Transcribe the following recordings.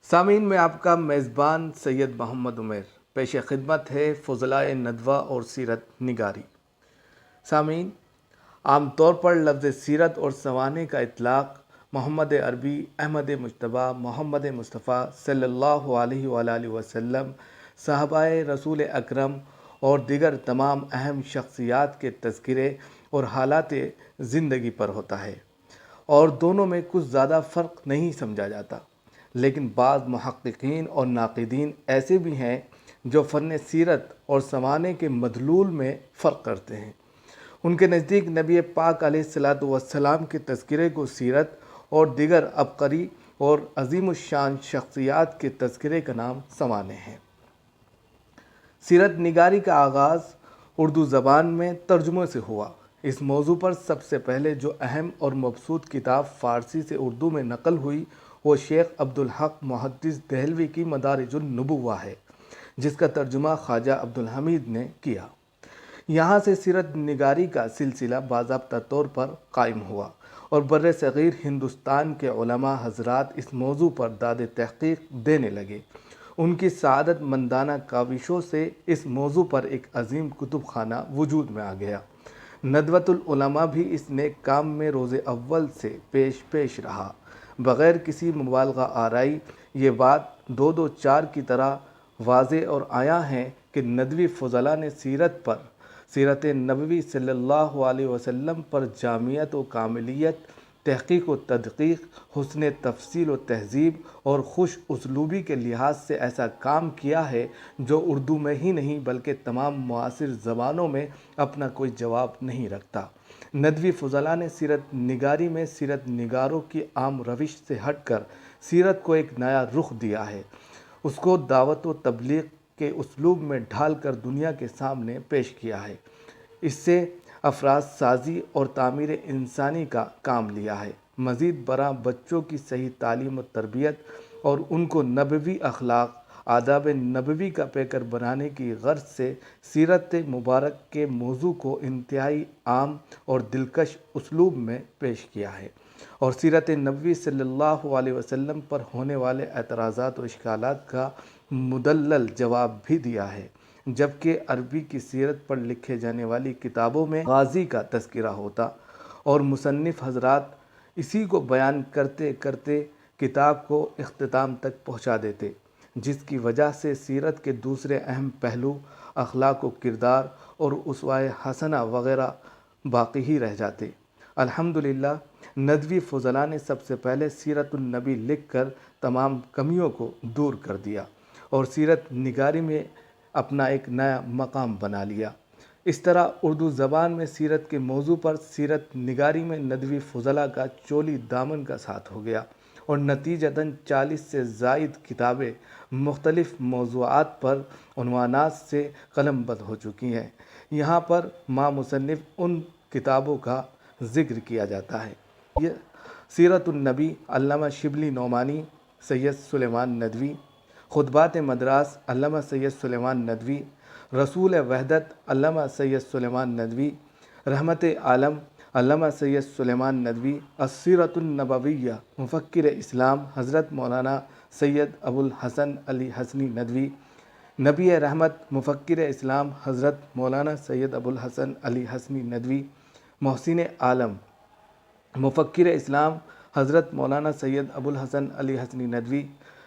سامعین میں آپ کا میزبان سید محمد عمیر پیش خدمت ہے فضلائے ندوہ اور سیرت نگاری۔ سامعین، عام طور پر لفظ سیرت اور سوانح کا اطلاق محمد عربی، احمد مجتبیٰ، محمد مصطفیٰ صلی اللہ علیہ وآلہ وسلم، صحابہ رسول اکرم اور دیگر تمام اہم شخصیات کے تذکرے اور حالات زندگی پر ہوتا ہے، اور دونوں میں کچھ زیادہ فرق نہیں سمجھا جاتا۔ لیکن بعض محققین اور ناقدین ایسے بھی ہیں جو فن سیرت اور سوانح کے مدلول میں فرق کرتے ہیں۔ ان کے نزدیک نبی پاک علیہ الصلوۃ والسلام کے تذکرے کو سیرت اور دیگر عبقری اور عظیم الشان شخصیات کے تذکرے کا نام سوانح ہے۔ سیرت نگاری کا آغاز اردو زبان میں ترجمے سے ہوا۔ اس موضوع پر سب سے پہلے جو اہم اور مبسوط کتاب فارسی سے اردو میں نقل ہوئی وہ شیخ عبدالحق محدث دہلوی کی مدارج النبوہ ہے، جس کا ترجمہ خواجہ عبدالحمید نے کیا۔ یہاں سے سیرت نگاری کا سلسلہ باضابطہ طور پر قائم ہوا اور بر صغیر ہندوستان کے علماء حضرات اس موضوع پر داد تحقیق دینے لگے۔ ان کی سعادت مندانہ کاوشوں سے اس موضوع پر ایک عظیم کتب خانہ وجود میں آ گیا۔ ندوۃ العلماء بھی اس نیک کام میں روز اول سے پیش رہا۔ بغیر کسی مبالغہ آرائی یہ بات دو دو چار کی طرح واضح اور عیاں ہے کہ ندوی فضلاء نے سیرت نبوی صلی اللہ علیہ وسلم پر جامعیت و کاملیت، تحقیق و تدقیق، حسن تفصیل و تہذیب اور خوش اسلوبی کے لحاظ سے ایسا کام کیا ہے جو اردو میں ہی نہیں بلکہ تمام معاصر زبانوں میں اپنا کوئی جواب نہیں رکھتا۔ ندوی فضلاء نے سیرت نگاری میں سیرت نگاروں کی عام روش سے ہٹ کر سیرت کو ایک نیا رخ دیا ہے، اس کو دعوت و تبلیغ کے اسلوب میں ڈھال کر دنیا کے سامنے پیش کیا ہے۔ اس سے افراد سازی اور تعمیر انسانی کا کام لیا ہے۔ مزید برآں بچوں کی صحیح تعلیم و تربیت اور ان کو نبوی اخلاق، آداب نبوی کا پیکر بنانے کی غرض سے سیرت مبارک کے موضوع کو انتہائی عام اور دلکش اسلوب میں پیش کیا ہے، اور سیرت نبوی صلی اللہ علیہ وسلم پر ہونے والے اعتراضات و اشکالات کا مدلل جواب بھی دیا ہے۔ جبکہ عربی کی سیرت پر لکھے جانے والی کتابوں میں غازی کا تذکرہ ہوتا اور مصنف حضرات اسی کو بیان کرتے کرتے کتاب کو اختتام تک پہنچا دیتے، جس کی وجہ سے سیرت کے دوسرے اہم پہلو اخلاق و کردار اور اسوہ حسنہ وغیرہ باقی ہی رہ جاتے۔ الحمدللہ ندوی فضلاء نے سب سے پہلے سیرت النبی لکھ کر تمام کمیوں کو دور کر دیا اور سیرت نگاری میں اپنا ایک نیا مقام بنا لیا۔ اس طرح اردو زبان میں سیرت کے موضوع پر سیرت نگاری میں ندوی فضلاء کا چولی دامن کا ساتھ ہو گیا، اور نتیجتاً 40 سے زائد کتابیں مختلف موضوعات پر عنوانات سے قلم بند ہو چکی ہیں۔ یہاں پر ماں مصنف ان کتابوں کا ذکر کیا جاتا ہے۔ یہ سیرت النبی علامہ شبلی نعمانی، سید سلیمان ندوی، خطبات مدراس علامہ سید سلیمان ندوی، رسول وحدت علامہ سید سلیمان ندوی، رحمت عالم علامہ سید سلیمان ندوی، السیرۃ النبویہ مفکر اسلام حضرت مولانا سید ابو الحسن علی حسنی ندوی، نبی رحمت مفکر اسلام حضرت مولانا سید ابو الحسن علی حسنی ندوی، محسن عالم مفکر اسلام حضرت مولانا سید ابو الحسن علی حسنی ندوی،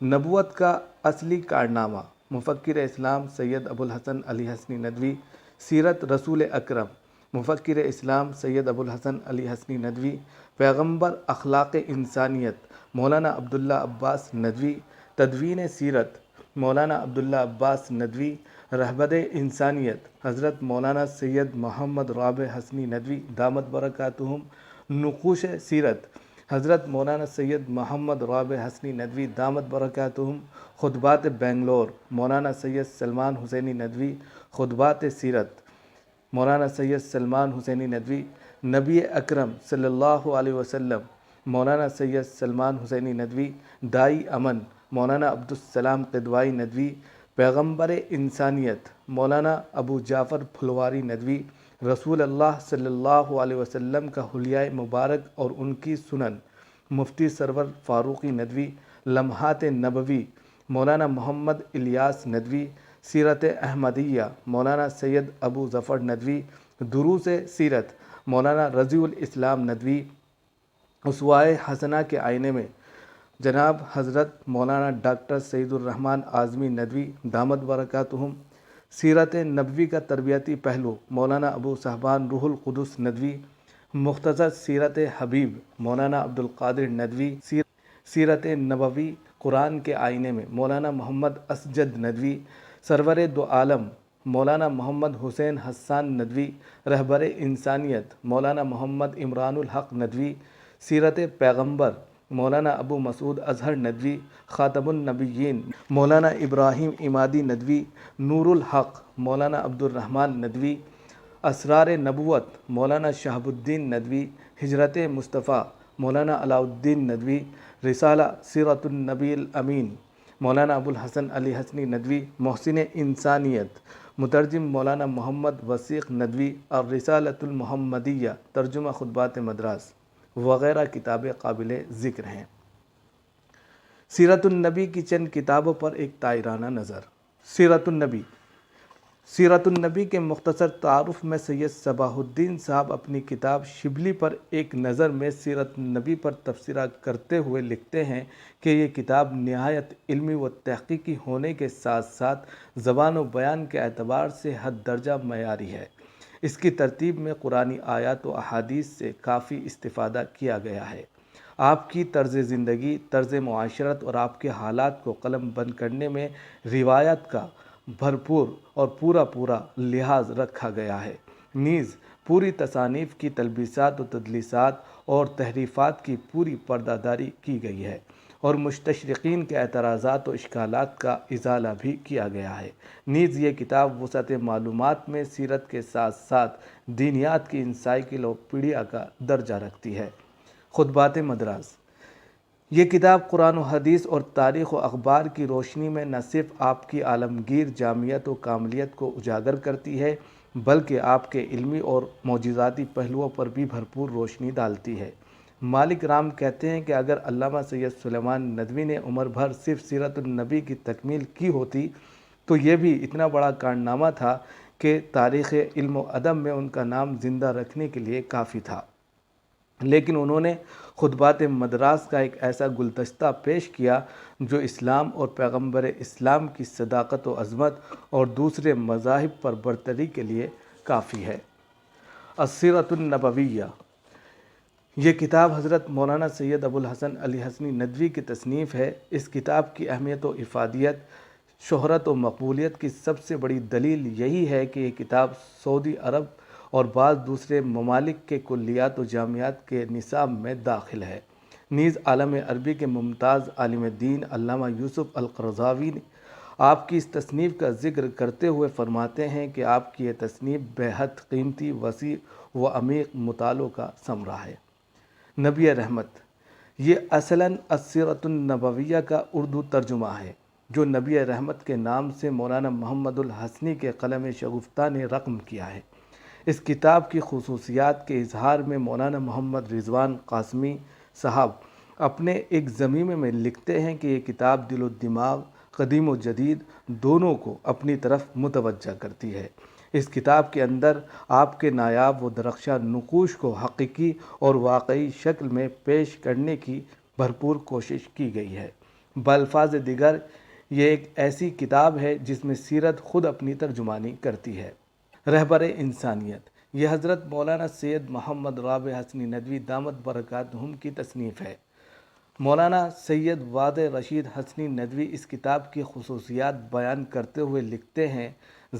نبوت کا اصلی کارنامہ مفکر اسلام سید ابو الحسن علی حسنی ندوی، سیرت رسول اکرم مفکر اسلام سید ابو الحسن علی حسنی ندوی، پیغمبر اخلاق انسانیت مولانا عبداللہ عباس ندوی، تدوین سیرت مولانا عبداللہ عباس ندوی، رہبر انسانیت حضرت مولانا سید محمد رابع حسنی ندوی دامت برکاتہم، نقوش سیرت حضرت مولانا سید محمد رابع حسنی ندوی دامت برکاتہم، خطبات بنگلور مولانا سید سلمان حسینی ندوی، خطبات سیرت مولانا سید سلمان حسینی ندوی، نبی اکرم صلی اللہ علیہ وسلم مولانا سید سلمان حسینی ندوی، دائی امن مولانا عبدالسلام قدوائی ندوی، پیغمبر انسانیت مولانا ابو جعفر پھلواری ندوی، رسول اللہ صلی اللہ علیہ وسلم کا حلیہ مبارک اور ان کی سنن مفتی سرور فاروقی ندوی، لمحات نبوی مولانا محمد الیاس ندوی، سیرت احمدیہ مولانا سید ابو ظفر ندوی، دروس سیرت مولانا رضی الاسلام ندوی، اسوائے حسنہ کے آئینے میں جناب حضرت مولانا ڈاکٹر سعید الرحمن اعظمی ندوی دامت برکاتہم، سیرت نبوی کا تربیتی پہلو مولانا ابو صاحبان روح القدس ندوی، مختصر سیرت حبیب مولانا عبد القادر ندوی، سیرت نبوی قرآن کے آئینے میں مولانا محمد اسجد ندوی، سرور دو عالم مولانا محمد حسین حسان ندوی، رہبر انسانیت مولانا محمد عمران الحق ندوی، سیرت پیغمبر مولانا ابو مسعود اظہر ندوی، خاتم النبیین مولانا ابراہیم عمادی ندوی، نور الحق مولانا عبد الرحمن ندوی، اسرار نبوت مولانا شہاب الدین ندوی، ہجرت مصطفیٰ مولانا علاء الدین ندوی، رسالہ سیرت النبی الامین مولانا ابو الحسن علی حسنی ندوی، محسن انسانیت مترجم مولانا محمد وثیق ندوی، اور رسالۃ المحمدیہ ترجمہ خطبات مدراس وغیرہ کتابیں قابل ذکر ہیں۔ سیرت النبی کی چند کتابوں پر ایک طائرانہ نظر۔ سیرت النبی کے مختصر تعارف میں سید صباح الدین صاحب اپنی کتاب شبلی پر ایک نظر میں سیرت النبی پر تبصرہ کرتے ہوئے لکھتے ہیں کہ یہ کتاب نہایت علمی و تحقیقی ہونے کے ساتھ ساتھ زبان و بیان کے اعتبار سے حد درجہ معیاری ہے۔ اس کی ترتیب میں قرآنی آیات و احادیث سے کافی استفادہ کیا گیا ہے۔ آپ کی طرز زندگی، طرز معاشرت اور آپ کے حالات کو قلم بند کرنے میں روایت کا بھرپور اور پورا لحاظ رکھا گیا ہے، نیز پوری تصانیف کی تلبیسات و تدلیسات اور تحریفات کی پوری پردہ داری کی گئی ہے، اور مستشرقین کے اعتراضات و اشکالات کا ازالہ بھی کیا گیا ہے۔ نیز یہ کتاب وسعت معلومات میں سیرت کے ساتھ ساتھ دینیات کی انسائکلوپیڈیا کا درجہ رکھتی ہے۔ خطبات مدراس۔ یہ کتاب قرآن و حدیث اور تاریخ و اخبار کی روشنی میں نہ صرف آپ کی عالمگیر جامعیت و کاملیت کو اجاگر کرتی ہے بلکہ آپ کے علمی اور معجزاتی پہلوؤں پر بھی بھرپور روشنی ڈالتی ہے۔ مالک رام کہتے ہیں کہ اگر علامہ سید سلیمان ندوی نے عمر بھر صرف سیرت النبی کی تکمیل کی ہوتی تو یہ بھی اتنا بڑا کارنامہ تھا کہ تاریخ علم و ادب میں ان کا نام زندہ رکھنے کے لیے کافی تھا، لیکن انہوں نے خطبات مدراس کا ایک ایسا گلدستہ پیش کیا جو اسلام اور پیغمبر اسلام کی صداقت و عظمت اور دوسرے مذاہب پر برتری کے لیے کافی ہے۔ السیرۃ النبویہ۔ یہ کتاب حضرت مولانا سید ابو الحسن علی حسنی ندوی کی تصنیف ہے۔ اس کتاب کی اہمیت و افادیت، شہرت و مقبولیت کی سب سے بڑی دلیل یہی ہے کہ یہ کتاب سعودی عرب اور بعض دوسرے ممالک کے کلیات و جامعات کے نصاب میں داخل ہے۔ نیز عالم عربی کے ممتاز عالم دین علامہ یوسف القرضاوی آپ کی اس تصنیف کا ذکر کرتے ہوئے فرماتے ہیں کہ آپ کی یہ تصنیف بے حد قیمتی، وسیع و عمیق مطالعوں کا ثمرہ ہے۔ نبی رحمت۔ یہ اصلاً السیرۃ النبویہ کا اردو ترجمہ ہے جو نبی رحمت کے نام سے مولانا محمد الحسنی کے قلم شگفتہ نے رقم کیا ہے۔ اس کتاب کی خصوصیات کے اظہار میں مولانا محمد رضوان قاسمی صاحب اپنے ایک ضمیمے میں لکھتے ہیں کہ یہ کتاب دل و دماغ، قدیم و جدید دونوں کو اپنی طرف متوجہ کرتی ہے۔ اس کتاب کے اندر آپ کے نایاب و درخشاں نقوش کو حقیقی اور واقعی شکل میں پیش کرنے کی بھرپور کوشش کی گئی ہے۔ بالفاظ دیگر یہ ایک ایسی کتاب ہے جس میں سیرت خود اپنی ترجمانی کرتی ہے۔ رہبر انسانیت۔ یہ حضرت مولانا سید محمد رابع حسنی ندوی دامت برکاتہم کی تصنیف ہے۔ مولانا سید واد رشید حسنی ندوی اس کتاب کی خصوصیات بیان کرتے ہوئے لکھتے ہیں،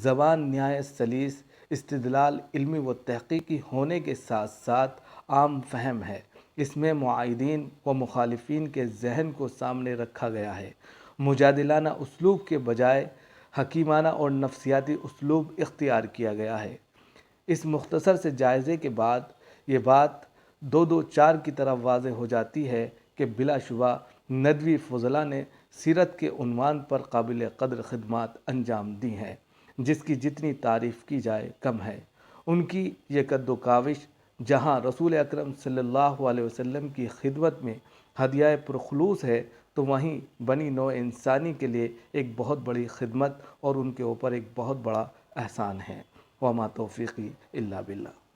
زبان نہایت سلیس، استدلال علمی و تحقیقی ہونے کے ساتھ ساتھ عام فہم ہے۔ اس میں معاندین و مخالفین کے ذہن کو سامنے رکھا گیا ہے۔ مجادلانہ اسلوب کے بجائے حکیمانہ اور نفسیاتی اسلوب اختیار کیا گیا ہے۔ اس مختصر سے جائزے کے بعد یہ بات دو چار کی طرح واضح ہو جاتی ہے کہ بلا شبہ ندوی فضلاء نے سیرت کے عنوان پر قابل قدر خدمات انجام دی ہیں، جس کی جتنی تعریف کی جائے کم ہے۔ ان کی یہ قد و کاوش جہاں رسول اکرم صلی اللہ علیہ وسلم کی خدمت میں ہدیہ پرخلوص ہے، تو وہیں بنی نوع انسانی کے لیے ایک بہت بڑی خدمت اور ان کے اوپر ایک بہت بڑا احسان ہے۔ وما توفیقی الا باللہ۔